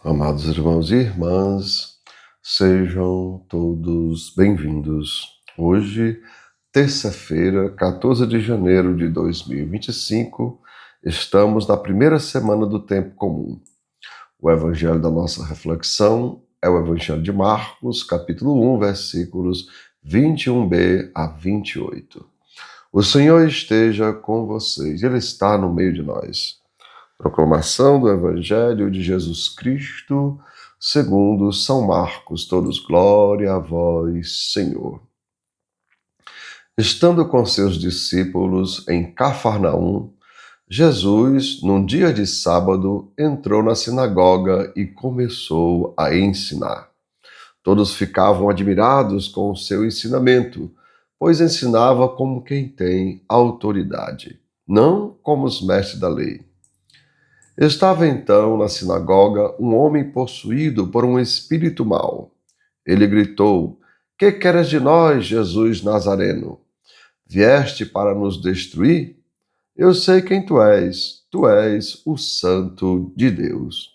Amados irmãos e irmãs, sejam todos bem-vindos. Hoje, terça-feira, 14 de janeiro de 2025, estamos na primeira semana do tempo comum. O evangelho da nossa reflexão é o evangelho de Marcos, capítulo 1, versículos 21b a 28. O Senhor esteja com vocês, Ele está no meio de nós. Proclamação do Evangelho de Jesus Cristo, segundo São Marcos. Todos glória a vós, Senhor. Estando com seus discípulos em Cafarnaum, Jesus, num dia de sábado, entrou na sinagoga e começou a ensinar. Todos ficavam admirados com o seu ensinamento, pois ensinava como quem tem autoridade, não como os mestres da lei. Estava então na sinagoga um homem possuído por um espírito mau. Ele gritou: Que queres de nós, Jesus Nazareno? Vieste para nos destruir? Eu sei quem tu és o Santo de Deus.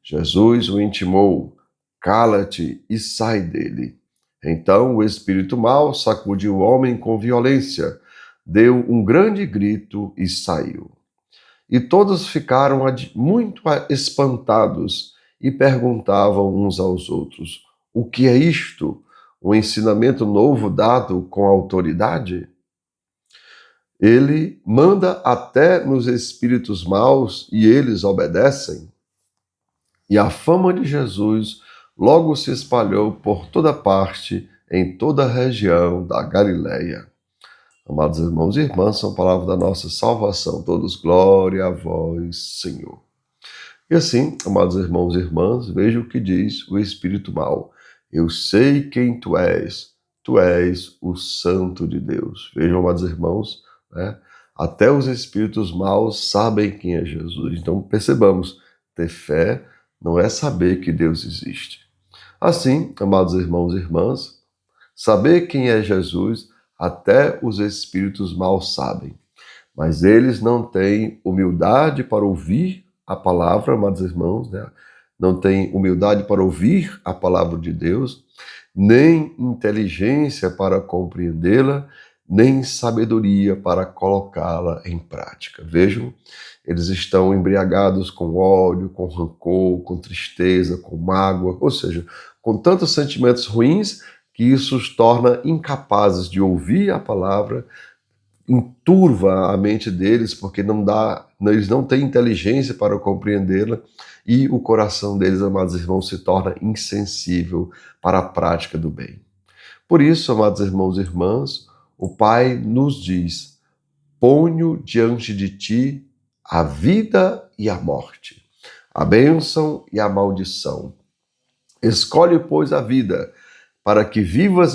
Jesus o intimou: Cala-te e sai dele. Então o espírito mau sacudiu o homem com violência, deu um grande grito e saiu. E todos ficaram muito espantados e perguntavam uns aos outros: O que é isto? Um ensinamento novo dado com autoridade? Ele manda até nos espíritos maus e eles obedecem? E a fama de Jesus logo se espalhou por toda parte, em toda a região da Galileia. Amados irmãos e irmãs, são palavras da nossa salvação. Todos glória a vós, Senhor. E assim, amados irmãos e irmãs, veja o que diz o Espírito mau. Eu sei quem tu és o Santo de Deus. Vejam, amados irmãos, né? Até os espíritos maus sabem quem é Jesus. Então percebamos, ter fé não é saber que Deus existe. Assim, amados irmãos e irmãs, saber quem é Jesus, até os espíritos maus sabem, mas eles não têm humildade para ouvir a palavra, amados irmãos, né? Não têm humildade para ouvir a palavra de Deus, nem inteligência para compreendê-la, nem sabedoria para colocá-la em prática. Vejam, eles estão embriagados com ódio, com rancor, com tristeza, com mágoa, ou seja, com tantos sentimentos ruins que isso os torna incapazes de ouvir a palavra, enturva a mente deles, porque eles não têm inteligência para compreendê-la, e o coração deles, amados irmãos, se torna insensível para a prática do bem. Por isso, amados irmãos e irmãs, o Pai nos diz: ponho diante de ti a vida e a morte, a bênção e a maldição. Escolhe, pois, a vida, para que vivas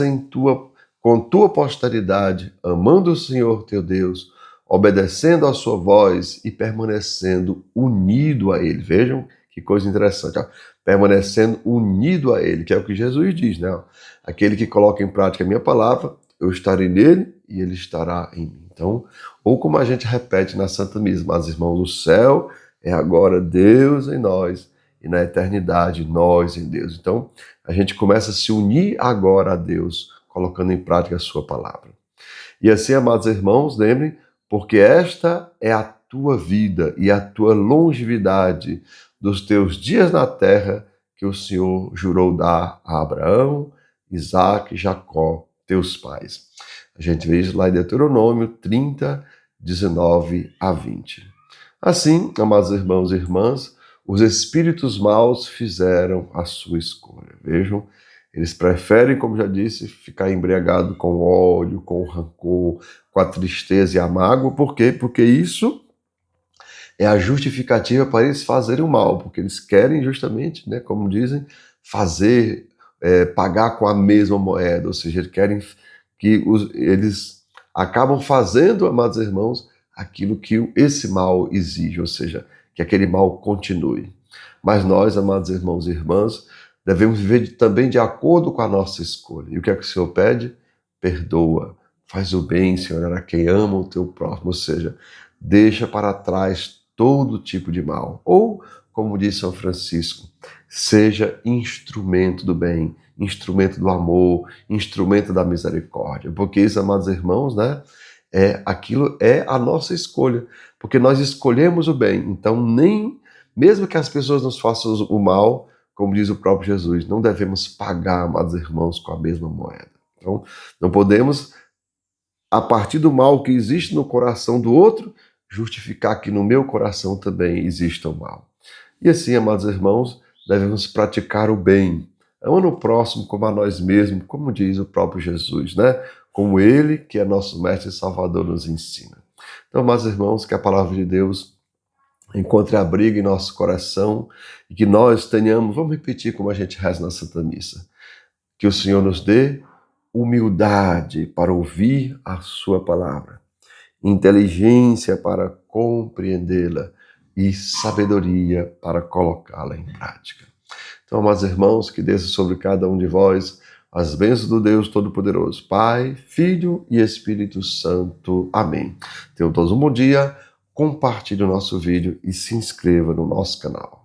com tua posteridade, amando o Senhor teu Deus, obedecendo à sua voz e permanecendo unido a Ele. Vejam que coisa interessante, ó. Permanecendo unido a Ele, que é o que Jesus diz, né? Aquele que coloca em prática a minha palavra, eu estarei nele e ele estará em mim. Então, ou como a gente repete na Santa Missa, mas irmãos, o céu é agora Deus em nós, e na eternidade nós em Deus. Então, a gente começa a se unir agora a Deus, colocando em prática a sua palavra. E assim, amados irmãos, lembrem, porque esta é a tua vida e a tua longevidade dos teus dias na terra que o Senhor jurou dar a Abraão, Isaque e Jacó, teus pais. A gente vê isso lá em Deuteronômio 30, 19 a 20. Assim, amados irmãos e irmãs, os espíritos maus fizeram a sua escolha. Vejam, eles preferem, como já disse, ficar embriagado com o ódio, com o rancor, com a tristeza e a mágoa. Por quê? Porque isso é a justificativa para eles fazerem o mal, porque eles querem justamente, né, como dizem, pagar com a mesma moeda, ou seja, eles querem que eles acabam fazendo, amados irmãos, aquilo que esse mal exige, ou seja, que aquele mal continue. Mas nós, amados irmãos e irmãs, devemos viver também de acordo com a nossa escolha. E o que é que o Senhor pede? Perdoa, faz o bem, Senhor, a quem ama o teu próximo, ou seja, deixa para trás todo tipo de mal. Ou como diz São Francisco, seja instrumento do bem, instrumento do amor, instrumento da misericórdia. Porque isso, amados irmãos, né? Aquilo é a nossa escolha. Porque nós escolhemos o bem. Então, mesmo que as pessoas nos façam o mal, como diz o próprio Jesus, não devemos pagar, amados irmãos, com a mesma moeda. Então, não podemos, a partir do mal que existe no coração do outro, justificar que no meu coração também exista o mal. E assim, amados irmãos, devemos praticar o bem, amando o próximo como a nós mesmos, como diz o próprio Jesus, né? Como Ele, que é nosso Mestre e Salvador, nos ensina. Então, amados irmãos, que a palavra de Deus encontre abrigo em nosso coração e que nós tenhamos, vamos repetir como a gente reza na Santa Missa, que o Senhor nos dê humildade para ouvir a sua palavra, inteligência para compreendê-la e sabedoria para colocá-la em prática. Então, amados irmãos, que desça sobre cada um de vós as bênçãos do Deus Todo-Poderoso, Pai, Filho e Espírito Santo. Amém. Tenham todos um bom dia, compartilhe o nosso vídeo e se inscreva no nosso canal.